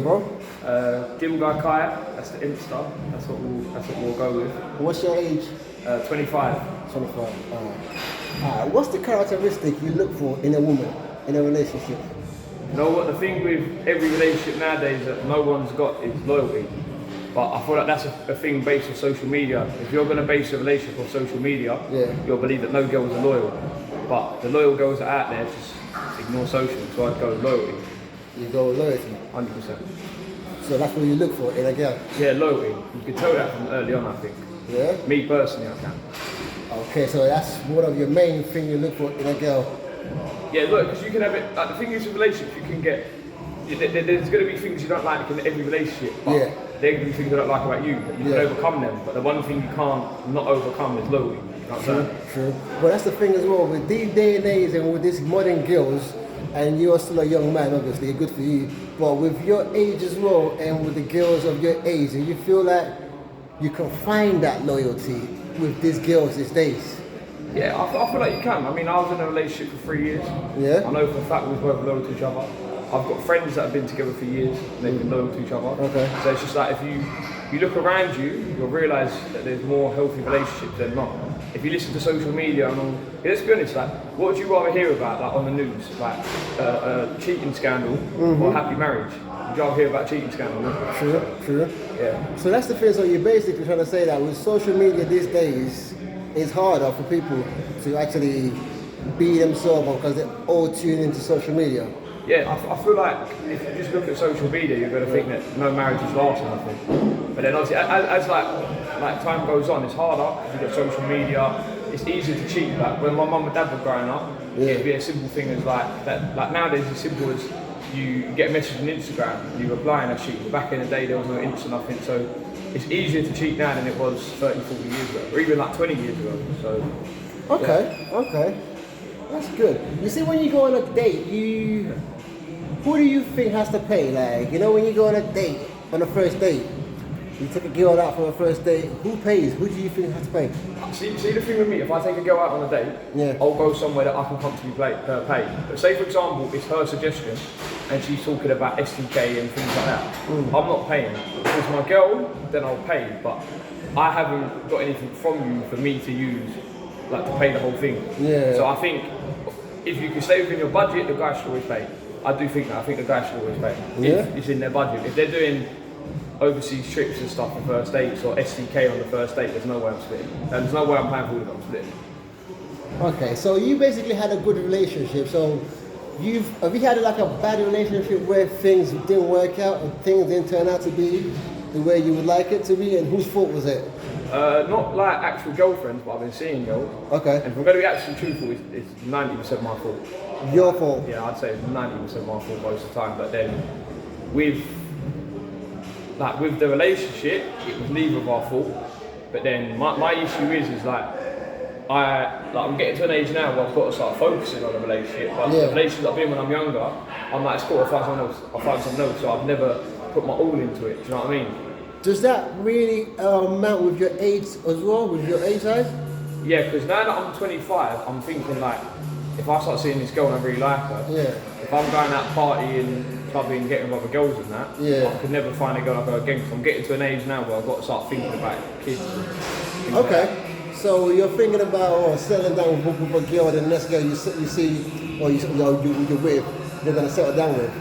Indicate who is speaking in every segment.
Speaker 1: bro?
Speaker 2: Dim Guy Kai, that's the Insta. That's what we'll go with.
Speaker 1: What's your age?
Speaker 2: 25.
Speaker 1: 25. Alright. What's the characteristic you look for in a woman in a relationship?
Speaker 2: You know what, the thing with every relationship nowadays that no one's got is loyalty. But I feel like that's a thing based on social media. If you're going to base a relationship on social media, you'll believe that no girls are loyal. But the loyal girls that are out there just ignore social, so I'd go loyalty.
Speaker 1: You go loyalty?
Speaker 2: 100%.
Speaker 1: So that's what you look for in a girl?
Speaker 2: Yeah, loyalty. You can tell that from early on, I think.
Speaker 1: Yeah?
Speaker 2: Me personally, I can.
Speaker 1: Okay, so that's one of your main things you look for in a girl?
Speaker 2: Yeah, look, because you can have it, like the thing is with relationships, you can get, there's going to be things you don't like in every relationship, but there are going to be things you don't like about you. You can overcome them, but the one thing you can't not overcome is loyalty.
Speaker 1: True. But that's the thing as well, with these day and age and with these modern girls, and you're still a young man, obviously, good for you, but with your age as well, and with the girls of your age, do you feel like you can find that loyalty with these girls these days?
Speaker 2: Yeah, I feel like you can. I mean, I was in a relationship for 3 years.
Speaker 1: Yeah.
Speaker 2: I know for a fact we were both loyal to each other. I've got friends that have been together for years and they've been loyal to each other.
Speaker 1: Okay.
Speaker 2: So it's just like if you look around you, you'll realise that there's more healthy relationships than not. If you listen to social media and all, let's be honest, like, what would you rather hear about, like on the news, like a cheating scandal or a happy marriage? Would you rather hear about cheating scandal?
Speaker 1: True.
Speaker 2: Yeah.
Speaker 1: So that's the thing. So you're basically trying to say that with social media these days, it's harder for people to actually be themselves because they're all tuned into social media.
Speaker 2: Yeah, I feel like if you just look at social media, you're going to think that no marriage is lasting, I think. But then obviously, as like time goes on, it's harder because you've got social media. It's easier to cheat. Like when my mum and dad were growing up, it'd be a simple thing as like that. Like nowadays, as simple as you get a message on Instagram, you reply and a cheat. But back in the day, there was no Insta, nothing. So it's easier to cheat now than it was 30, 40 years ago, or even like 20 years ago. So.
Speaker 1: Okay. That's good. You see, when you go on a date, who do you think has to pay? Like, you know, when you go on a date, on a first date, you take a girl out for a first date, who pays? Who do you think has to pay?
Speaker 2: See the thing with me, if I take a girl out on a date, I'll go somewhere that I can comfortably pay. But say for example, it's her suggestion, and she's talking about STK and things like that. I'm not paying. If it's my girl, then I'll pay, but I haven't got anything from you for me to use, like to pay the whole thing.
Speaker 1: Yeah.
Speaker 2: So I think if you can stay within your budget, the guy should always pay. I do think that. I think the guy should always pay. If it's in their budget. If they're doing overseas trips and stuff for first dates or STK on the first date, there's no way I'm splitting. And there's no way I'm paying for all of them, I'm splitting.
Speaker 1: Okay, so you basically had a good relationship. So have you had like a bad relationship where things didn't work out and things didn't turn out to be the way you would like it to be, and whose fault was it?
Speaker 2: Not like actual girlfriends, but I've been seeing girls.
Speaker 1: Okay.
Speaker 2: And if I'm going to be actually truthful, it's 90% my fault.
Speaker 1: Your fault?
Speaker 2: Yeah, I'd say it's 90% my fault most of the time. But then with the relationship, it was neither of our fault. But then my issue is like I'm getting to an age now where I've got to start focusing on a relationship. But the relationships I've been when I'm younger, I'm like, it's cool, I'll find something else. So I've never put my all into it. Do you know what I mean?
Speaker 1: Does that really mount with your age as well, with your age size?
Speaker 2: Yeah, because now that I'm 25, I'm thinking like, if I start seeing this girl and I really like her, if I'm going out partying, clubbing, getting with other girls and that, I could never find a girl like her again, because I'm getting to an age now where I've got to start thinking about kids.
Speaker 1: Okay, so you're thinking about settling down with a girl, and the next girl you see, or you're with, you're going to settle down with?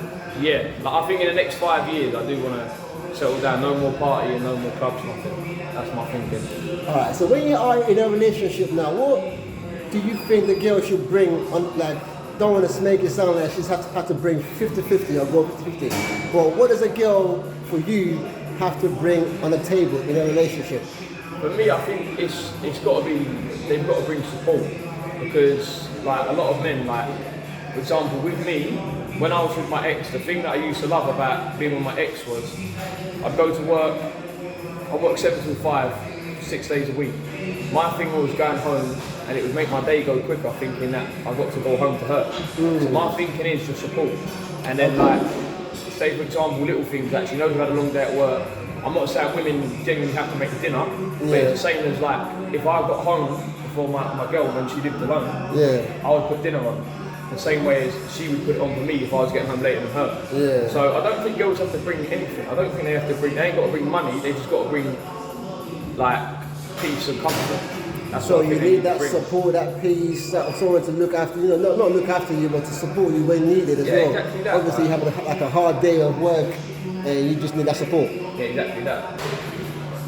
Speaker 2: Yeah, like I think in the next 5 years I do want to settle down, no more partying, no more clubs, nothing. That's my thinking.
Speaker 1: Alright, so when you are in a relationship now, what do you think the girl should bring on, like, don't want to make it sound like she's have to bring 50-50 or go 50-50, but what does a girl for you have to bring on the table in a relationship?
Speaker 2: For me, I think it's got to be, they've got to bring support, because like a lot of men, like for example with me, when I was with my ex, the thing that I used to love about being with my ex was I'd go to work, I work 7 till 5, 6 days a week. My thing was going home and it would make my day go quicker, thinking that I got to go home to her. So my thinking is just support. And then like, say for example, little things that she knows I've had a long day at work. I'm not saying women genuinely have to make the dinner, but it's the same as like, if I got home before my girl when she lived alone, I would put dinner on. the same way as she would put it on for me if I was getting home later than her.
Speaker 1: Yeah.
Speaker 2: So I don't think girls have to bring anything. I don't think they have to bring. They ain't got to bring money. They just got to bring like peace and comfort. That's
Speaker 1: So
Speaker 2: what I
Speaker 1: you
Speaker 2: think they
Speaker 1: need
Speaker 2: to
Speaker 1: that
Speaker 2: bring.
Speaker 1: support, that peace, that someone to look after you. Not look after you, but to support you when needed as
Speaker 2: Yeah,
Speaker 1: well.
Speaker 2: exactly that.
Speaker 1: Obviously, you have like a hard day of work, and you just need that support.
Speaker 2: Yeah, exactly that.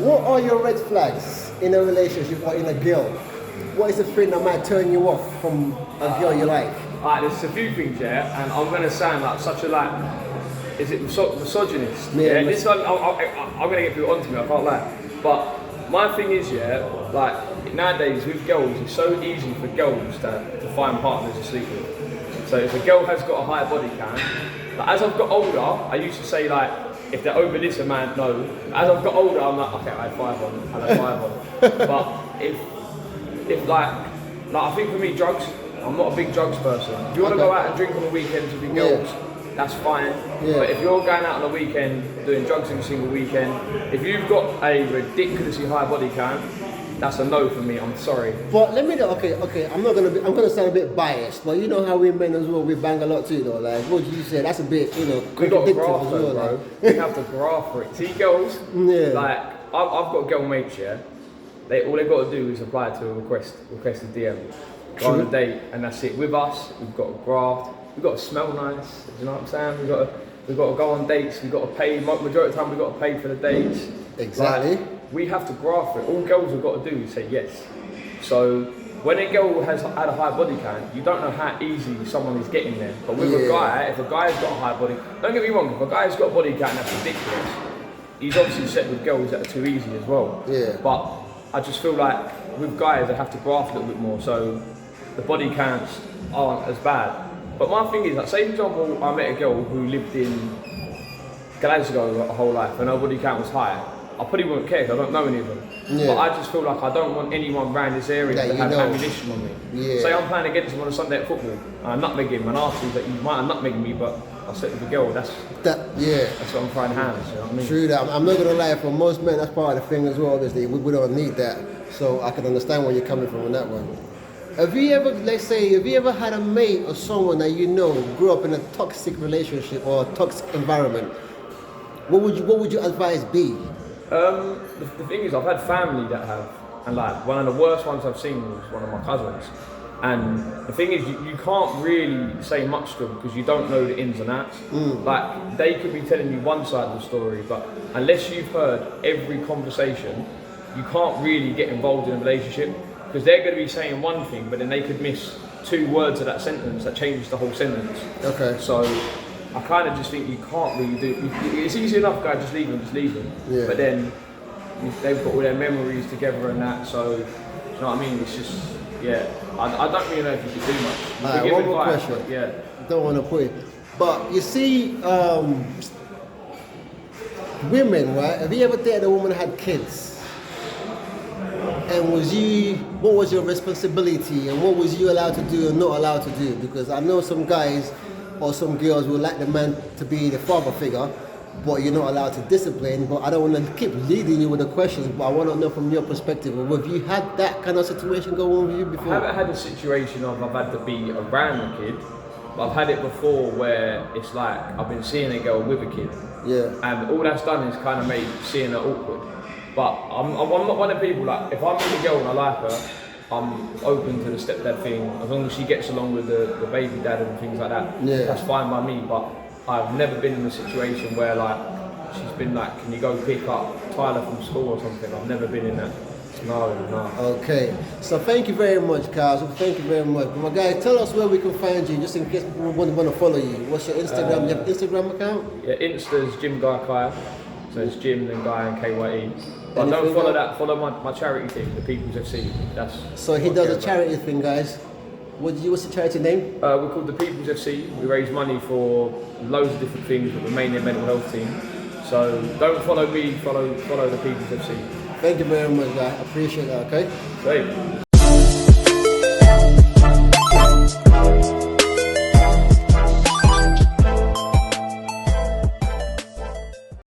Speaker 1: What are your red flags in a relationship or in a girl? What is the thing that might turn you off from a girl you like?
Speaker 2: Alright, there's a few things, yeah, and I'm going to sound like such a is it misogynist?
Speaker 1: Yeah,
Speaker 2: This one, I'm going to get people onto me, I can't lie. But my thing is, yeah, like nowadays with girls, it's so easy for girls to find partners to sleep with. So if a girl has got a high body count, like, as I've got older, I used to say like, if they're over this amount, no. As I've got older, I'm like, okay, I had 5 on, I had 5 on. But if like I think for me, drugs, I'm not a big drugs person. If you want to go out and drink on the weekends with your girls, that's fine.
Speaker 1: Yeah.
Speaker 2: But if you're going out on the weekend, doing drugs every single weekend, if you've got a ridiculously high body count, that's a no for me, I'm sorry.
Speaker 1: But let me know, okay, I'm gonna sound a bit biased, but you know how we men as well, we bang a lot too though, like what you said, that's a bit,
Speaker 2: We got
Speaker 1: contradictory
Speaker 2: graft
Speaker 1: as
Speaker 2: though,
Speaker 1: well.
Speaker 2: bro. We have to graft for it. See girls, like, I've got girl mates, yeah, all they've got to do is apply to a request a DM, go on a date, and that's it. With us, we've got to graft, we've got to smell nice, you know what I'm saying? We've got to go on dates, we've got to pay, majority of the time we've got to pay for the dates.
Speaker 1: Exactly.
Speaker 2: Like, we have to graft for it. All girls have got to do is say yes. So when a girl has had a high body count, you don't know how easy someone is getting there. But with a guy, if a guy's got a high body, don't get me wrong, if a guy's got a body count that's ridiculous, he's obviously set with girls that are too easy as well.
Speaker 1: Yeah.
Speaker 2: But I just feel like with guys, they have to graft a little bit more, so the body counts aren't as bad. But my thing is, like, say for example, I met a girl who lived in Glasgow her whole life and her body count was high. I probably wouldn't care because I don't know any of them.
Speaker 1: Yeah.
Speaker 2: But I just feel like I don't want anyone around this area
Speaker 1: That
Speaker 2: to have
Speaker 1: you know.
Speaker 2: ammunition on me.
Speaker 1: Yeah.
Speaker 2: Say I'm playing against him on a Sunday at football and I nutmeg him and ask you that you might have nutmegged me, but I slept with a girl. That's what I'm trying hands. You know what I mean?
Speaker 1: True that. I'm not gonna lie, for most men that's part of the thing as well, obviously. We don't need that. So I can understand where you're coming from on that one. Have you ever had a mate or someone that you know grew up in a toxic relationship or a toxic environment? What would your advice be?
Speaker 2: The thing is, I've had family that have, and like one of the worst ones I've seen was one of my cousins. And the thing is, you can't really say much to them because you don't know the ins and outs. Like, they could be telling you one side of the story, but unless you've heard every conversation, you can't really get involved in a relationship because they're going to be saying one thing, but then they could miss 2 words of that sentence that changes the whole sentence.
Speaker 1: Okay.
Speaker 2: So I kind of just think you can't really do. It's easy enough, guys, just leave them.
Speaker 1: Yeah.
Speaker 2: But then they've got all their memories together and that. So you know what I mean? It's just I don't really know if you could do much. You could give
Speaker 1: one more
Speaker 2: advice,
Speaker 1: question.
Speaker 2: but yeah.
Speaker 1: Don't want to put it, but you see, women, right? Have you ever dated a woman that had kids? And what was your responsibility and what was you allowed to do and not allowed to do? Because I know some guys or some girls would like the man to be the father figure, but you're not allowed to discipline. But I don't want to keep leading you with the questions, but I want to know from your perspective, have you had that kind of situation go on with you before?
Speaker 2: I haven't had a situation of I've had to be around the kid, but I've had it before where it's like I've been seeing a girl with a kid.
Speaker 1: Yeah.
Speaker 2: And all that's done is kind of made seeing her awkward. But I'm not one of the people, like, if I meet a girl and I like her, I'm open to the stepdad thing, as long as she gets along with the baby dad and things like that.
Speaker 1: Yeah.
Speaker 2: That's fine by me, but I've never been in a situation where, like, she's been like, can you go pick up Tyler from school or something? I've never been in that scenario, no.
Speaker 1: Okay, so thank you very much, Carl. Thank you very much. My guy, tell us where we can find you, just in case people want to follow you. What's your Instagram? You have an Instagram account?
Speaker 2: Yeah, Insta's Jim Guy Kaya. So it's Jim and Guy and KYE. But don't
Speaker 1: Anything
Speaker 2: follow
Speaker 1: else?
Speaker 2: that. Follow my charity thing, the People's FC. That's
Speaker 1: So he
Speaker 2: what I
Speaker 1: does
Speaker 2: care
Speaker 1: a
Speaker 2: about.
Speaker 1: charity thing, guys. What's the charity name?
Speaker 2: We're called the People's FC. We raise money for loads of different things, but we're mainly a mental health team. So don't follow me. Follow the People's FC.
Speaker 1: Thank you very much, guy. Appreciate that. Okay.
Speaker 2: Great.